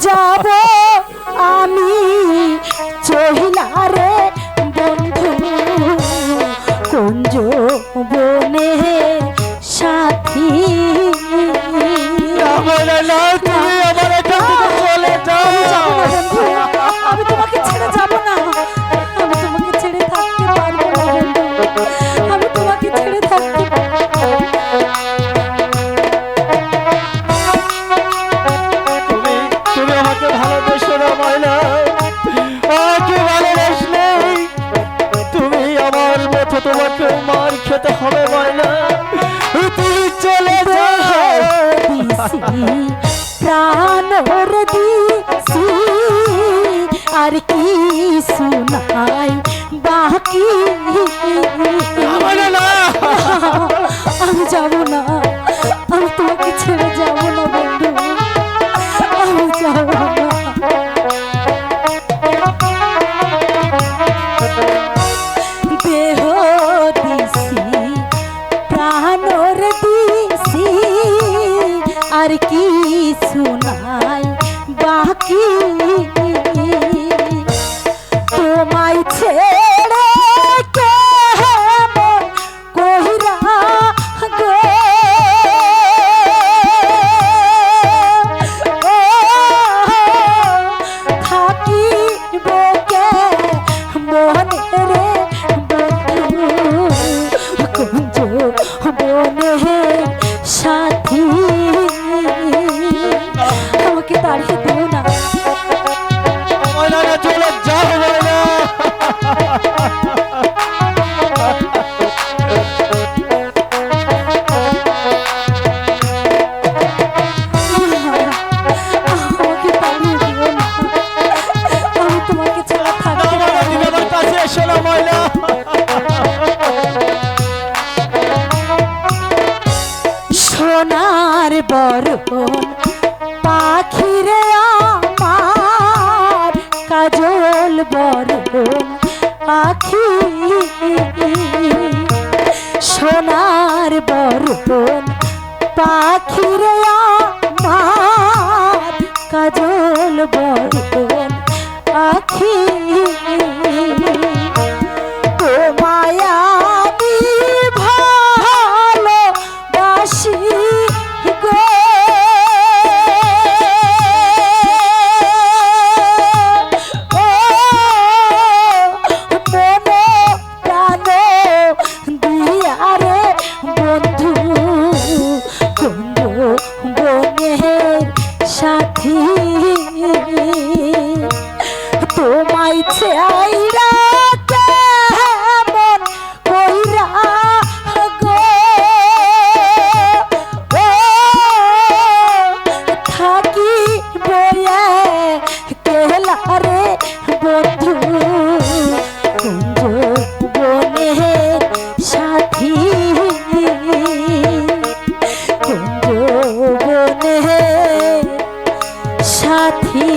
যাব আমি চহিলা রে বন্ধু কুঞ্জ বনে সাথী। আমি তোমাকে ছেড়ে যাব না, আমি তোমাকে ছেড়ে থাকতে পারবো না বন্ধু, আমি তোমাকে ছেড়ে থাকতে তুমি আমাকে ভালোবেসো না ময়না, আমাকে ভালোবাসলে তুমি আমার মতো তোমাকে মার খেতে হবে ময়না। তুমি চলে যাও প্রাণ দিছি আর কি শুনাই বাকি। আমি যাব না, আমি তোমাকে ছেড়ে যাব না বন্ধু, আমি যাব না। দেহ দিছি প্রাণর দিছি আর কি শুনাই বাকি। তোমায় ছেড়ে কেমন কহিরা গো থাকিব কে মনে রে বন্ধু কুঞ্জ বনে সাথী। আমাকে তাড়িয়ে দিও না, চলে যাও ময়না। আমাকে তাড়িয়ে দিও না, আমি তোমাকে ছাড়া থাকতে পারবো না। আমার কাছে এসো না ময়না। সোনার বরণ পাখিরে আমার কাজল বরণ আখি। সোনার বরণ পাখিরে আমার কাজল বরণ আখি। মায়া ভালোবাসি গো মনে প্রাণ দিয়া রে বন্ধু কুঞ্জ বনের সাথী। তোমায় চাইরা কেমন কইরা গো থাকি বয়ে কেলা রে বন্ধু কুঞ্জ বনের সাথী। কুঞ্জ বনের সাথী।